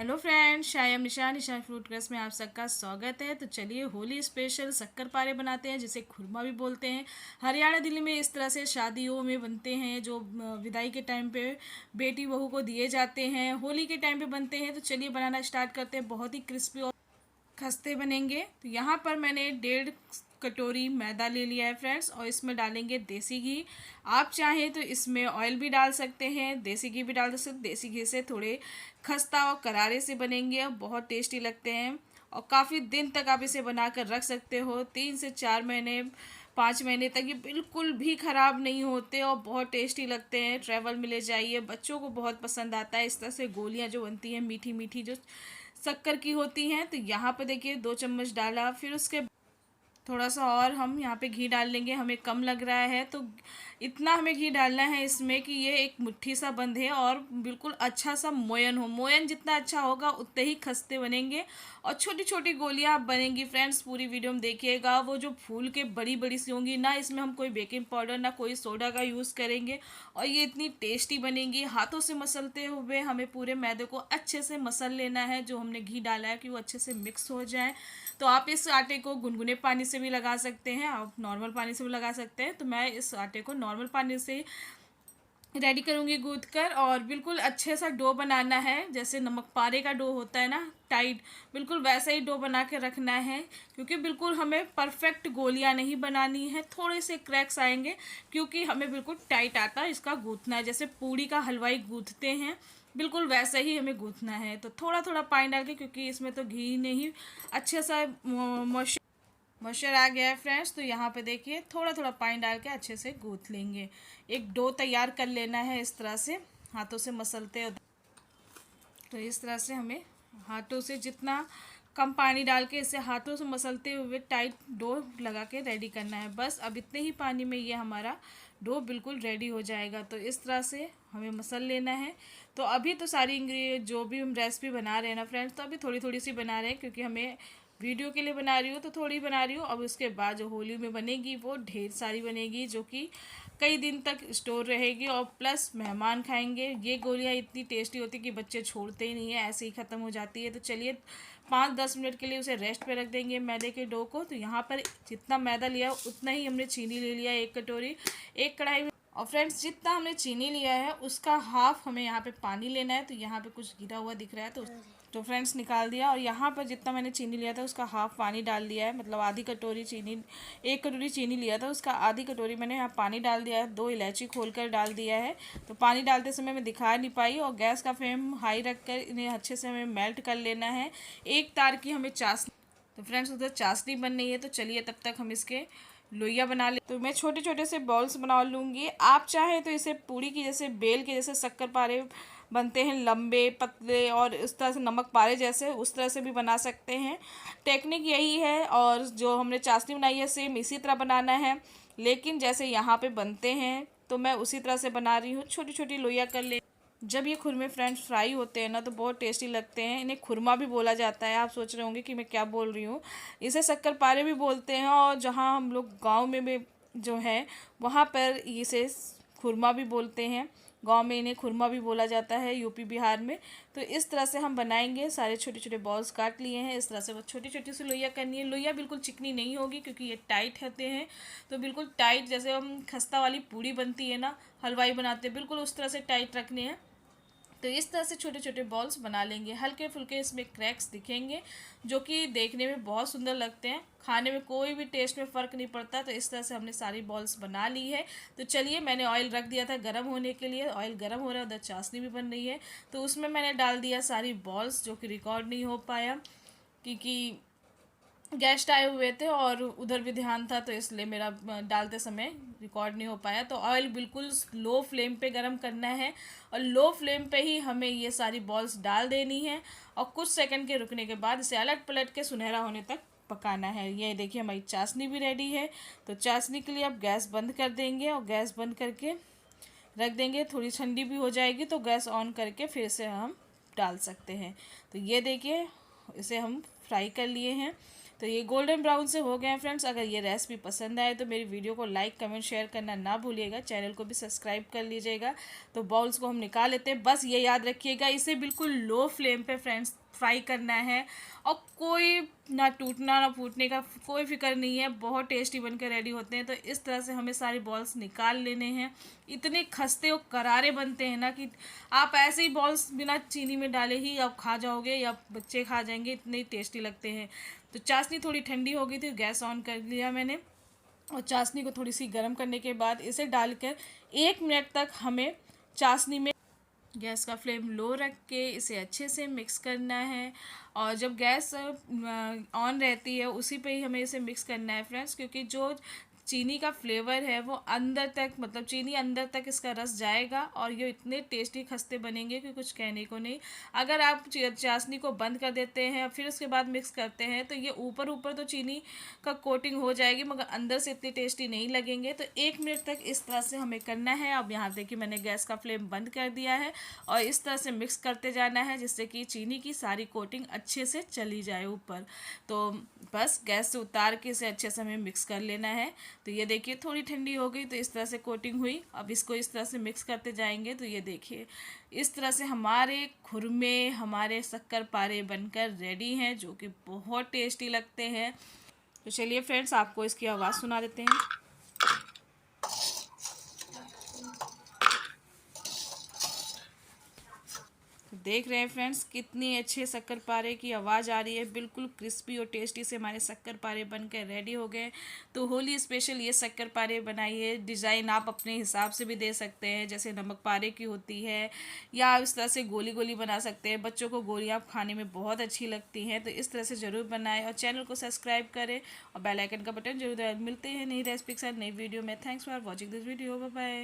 Hello friends, शायम निशान fruit crust में आप सबका स्वागत है। तो चलिए होली स्पेशल शक्कर पारे बनाते हैं, जिसे खुरमा भी बोलते हैं। हरियाणा दिल्ली में इस तरह से शादियों में बनते हैं, जो विदाई के टाइम पे बेटी बहू को दिए जाते हैं। होली के टाइम पे बनते हैं। तो चलिए बनाना स्टार्ट करते हैं। बहुत ही क्रिस्पी और खस्ते बनेंगे। तो यहाँ पर मैंने 1.5 कटोरी मैदा ले लिया है फ्रेंड्स, और इसमें डालेंगे देसी घी। आप चाहें तो इसमें ऑयल भी डाल सकते हैं, देसी घी भी डाल सकते हैं। देसी घी से थोड़े खस्ता और करारे से बनेंगे और बहुत टेस्टी लगते हैं, और काफ़ी दिन तक आप इसे बना कर रख सकते हो। 3 से 4 महीने 5 महीने तक ये बिल्कुल भी ख़राब नहीं होते और बहुत टेस्टी लगते हैं। ट्रैवल में ले जाइए, बच्चों को बहुत पसंद आता है। इस तरह से गोलियां जो बनती हैं मीठी मीठी, जो शक्कर की होती हैं। तो यहाँ पे देखिए 2 चम्मच डाला, फिर उसके थोड़ा सा और हम यहाँ पे घी डाल लेंगे। हमें कम लग रहा है तो इतना हमें घी डालना है इसमें कि ये एक मुट्ठी सा बंधे और बिल्कुल अच्छा सा मोयन हो। मोयन जितना अच्छा होगा उतने ही खस्ते बनेंगे और छोटी छोटी गोलियाँ बनेंगी। फ्रेंड्स पूरी वीडियो में देखिएगा। वो जो फूल के बड़ी बड़ी सी होंगी ना, इसमें हम कोई बेकिंग पाउडर ना कोई सोडा का यूज़ करेंगे, और ये इतनी टेस्टी बनेंगी। हाथों से मसलते हुए हमें पूरे मैदे को अच्छे से मसल लेना है, जो हमने घी डाला है कि वो अच्छे से मिक्स हो जाए। तो आप इस आटे को गुनगुने पानी से भी लगा सकते हैं, आप नॉर्मल पानी से भी लगा सकते हैं। तो मैं इस आटे को नॉर्मल पानी से रेडी करूँगी गूँथ कर, और बिल्कुल अच्छे सा डो बनाना है। जैसे नमक पारे का डो होता है ना, टाइट, बिल्कुल वैसा ही डो बना के रखना है। क्योंकि बिल्कुल हमें परफेक्ट गोलियां नहीं बनानी है, थोड़े से क्रैक्स आएंगे, क्योंकि हमें बिल्कुल टाइट आटा इसका गूँथना है। जैसे पूड़ी का हलवाई गूँथते हैं, बिल्कुल वैसे ही हमें गूँथना है। तो थोड़ा थोड़ा पानी डाल के, क्योंकि इसमें तो घी ने ही अच्छे सा मॉइस्चर आ गया है फ्रेंड्स। तो यहाँ पे देखिए थोड़ा थोड़ा पानी डाल के अच्छे से गूँथ लेंगे। एक डो तैयार कर लेना है इस तरह से, हाथों से मसलते हो। तो इस तरह से हमें हाथों से जितना कम पानी डाल के इसे हाथों से मसलते हुए टाइट डो लगा के रेडी करना है। बस अब इतने ही पानी में ये हमारा डो बिल्कुल रेडी हो जाएगा। तो इस तरह से हमें मसल लेना है। तो अभी तो सारी इंग्रेडिएंट जो भी हम रेसिपी बना रहे हैं ना फ्रेंड्स, तो अभी थोड़ी थोड़ी सी बना रहे हैं, क्योंकि हमें वीडियो के लिए बना रही हूँ तो थोड़ी बना रही हूँ। अब उसके बाद जो होली में बनेगी वो ढेर सारी बनेगी, जो कि कई दिन तक स्टोर रहेगी, और प्लस मेहमान खाएंगे। ये गोलियाँ इतनी टेस्टी होती कि बच्चे छोड़ते ही नहीं है, ऐसे ही ख़त्म हो जाती है। तो चलिए 5-10 मिनट के लिए उसे रेस्ट पे रख देंगे मैदे के डो को। तो यहाँ पर जितना मैदा लिया उतना ही हमने चीनी ले लिया, 1 कटोरी। एक कढ़ाई में, और फ्रेंड्स जितना हमने चीनी लिया है उसका हाफ हमें यहाँ पे पानी लेना है। तो यहाँ पे कुछ गिरा हुआ दिख रहा है, तो फ्रेंड्स निकाल दिया। और यहाँ पर जितना मैंने चीनी लिया था उसका हाफ पानी डाल दिया है, मतलब आधी कटोरी चीनी, 1 कटोरी चीनी लिया था उसका आधी कटोरी मैंने यहाँ पानी डाल दिया है। 2 इलायची खोलकर डाल दिया है। तो पानी डालते समय मैं दिखा नहीं पाई, और गैस का फ्लेम हाई रखकर इन्हें अच्छे से हमें मेल्ट कर लेना है। एक तार की हमें चाशनी, तो फ्रेंड्स उधर चाशनी बन रही है। तो चलिए तब तक हम इसके लोइया बना ले। तो मैं छोटे छोटे से बॉल्स बना लूँगी। आप चाहें तो इसे पूरी की जैसे बेल के जैसे शक्कर पारे बनते हैं, लंबे पतले, और इस तरह से नमक पारे जैसे, उस तरह से भी बना सकते हैं। टेक्निक यही है, और जो हमने चाशनी बनाई है सेम इसी तरह बनाना है। लेकिन जैसे यहाँ पे बनते हैं तो मैं उसी तरह से बना रही हूँ, छोटी छोटी लोइया कर ले। जब ये खुरमे फ्रेंड्स फ्राई होते हैं ना तो बहुत टेस्टी लगते हैं। इन्हें खुरमा भी बोला जाता है। आप सोच रहे होंगे कि मैं क्या बोल रही हूँ। इसे शक्करपारे भी बोलते हैं, और जहाँ हम लोग गांव में भी जो है वहाँ पर इसे खुरमा भी बोलते हैं। गांव में इन्हें खुरमा भी बोला जाता है, यूपी बिहार में। तो इस तरह से हम बनाएंगे। सारे छोटे छोटे बॉल्स काट लिए हैं। इस तरह से वो छोटी छोटी सी लोइया करनी है। लोइया बिल्कुल चिकनी नहीं होगी, क्योंकि ये टाइट होते हैं। तो बिल्कुल टाइट, जैसे हम खस्ता वाली पूड़ी बनती है ना, हलवाई बनाते हैं, बिल्कुल उस तरह से टाइट रखने हैं। तो इस तरह से छोटे छोटे बॉल्स बना लेंगे। हल्के फुल्के इसमें क्रैक्स दिखेंगे, जो कि देखने में बहुत सुंदर लगते हैं। खाने में कोई भी टेस्ट में फ़र्क नहीं पड़ता। तो इस तरह से हमने सारी बॉल्स बना ली है। तो चलिए मैंने ऑयल रख दिया था गर्म होने के लिए। ऑयल गर्म हो रहा है, उधर चाशनी भी बन रही है। तो उसमें मैंने डाल दिया सारी बॉल्स, जो कि रिकॉर्ड नहीं हो पाया क्योंकि गेस्ट आए हुए थे और उधर भी ध्यान था, तो इसलिए मेरा डालते समय रिकॉर्ड नहीं हो पाया। तो ऑयल बिल्कुल लो फ्लेम पे गरम करना है, और लो फ्लेम पे ही हमें ये सारी बॉल्स डाल देनी है, और कुछ सेकंड के रुकने के बाद इसे अलट पलट के सुनहरा होने तक पकाना है। ये देखिए हमारी चाशनी भी रेडी है। तो चाशनी के लिए अब गैस बंद कर देंगे, और गैस बंद करके रख देंगे। थोड़ी ठंडी भी हो जाएगी तो गैस ऑन करके फिर से हम डाल सकते हैं। तो ये देखिए इसे हम फ्राई कर लिए हैं। तो ये गोल्डन ब्राउन से हो गए हैं फ्रेंड्स। अगर ये रेसिपी पसंद आए तो मेरी वीडियो को लाइक कमेंट शेयर करना ना भूलिएगा, चैनल को भी सब्सक्राइब कर लीजिएगा। तो बाउल्स को हम निकाल लेते हैं। बस ये याद रखिएगा, इसे बिल्कुल लो फ्लेम पे फ्रेंड्स फ्राई करना है, और कोई ना टूटना ना फूटने का कोई फिक्र नहीं है, बहुत टेस्टी बनकर रेडी होते हैं। तो इस तरह से हमें सारी बॉल्स निकाल लेने हैं। इतने खस्ते और करारे बनते हैं ना कि आप ऐसे ही बॉल्स बिना चीनी में डाले ही आप खा जाओगे या बच्चे खा जाएंगे, इतने टेस्टी लगते हैं। तो चाशनी थोड़ी ठंडी हो गई थी, गैस ऑन कर लिया मैंने, और चाशनी को थोड़ी सी गर्म करने के बाद इसे डालकर 1 मिनट तक हमें चाशनी में गैस का फ्लेम लो रख के इसे अच्छे से मिक्स करना है। और जब गैस ऑन रहती है उसी पे ही हमें इसे मिक्स करना है फ्रेंड्स, क्योंकि जो चीनी का फ्लेवर है वो अंदर तक, मतलब चीनी अंदर तक इसका रस जाएगा, और ये इतने टेस्टी खस्ते बनेंगे कि कुछ कहने को नहीं। अगर आप चाशनी को बंद कर देते हैं और फिर उसके बाद मिक्स करते हैं तो ये ऊपर ऊपर तो चीनी का कोटिंग हो जाएगी, मगर अंदर से इतनी टेस्टी नहीं लगेंगे। तो 1 मिनट तक इस तरह से हमें करना है। अब यहाँ देखिए मैंने गैस का फ्लेम बंद कर दिया है, और इस तरह से मिक्स करते जाना है जिससे कि चीनी की सारी कोटिंग अच्छे से चली जाए ऊपर। तो बस गैस से उतार के इसे अच्छे से हमें मिक्स कर लेना है। तो ये देखिए थोड़ी ठंडी हो गई तो इस तरह से कोटिंग हुई। अब इसको इस तरह से मिक्स करते जाएंगे। तो ये देखिए इस तरह से हमारे खुरमे, हमारे शक्कर पारे बनकर रेडी हैं, जो कि बहुत टेस्टी लगते हैं। तो चलिए फ्रेंड्स आपको इसकी आवाज़ सुना देते हैं। तो देख रहे हैं फ्रेंड्स कितनी अच्छे शक्कर पारे की आवाज़ आ रही है, बिल्कुल क्रिस्पी और टेस्टी से हमारे शक्कर पारे बनकर रेडी हो गए। तो होली स्पेशल ये शक्कर पारे बनाइए। डिज़ाइन आप अपने हिसाब से भी दे सकते हैं, जैसे नमक पारे की होती है, या इस तरह से गोली गोली बना सकते हैं। बच्चों को गोलियाँ खाने में बहुत अच्छी लगती हैं, तो इस तरह से ज़रूर बनाएं, और चैनल को सब्सक्राइब करें और बेल आइकन का बटन जरूर दबाएं। मिलते हैं नई रेसिपी के साथ नई वीडियो में। Thanks for watching this video, bye bye.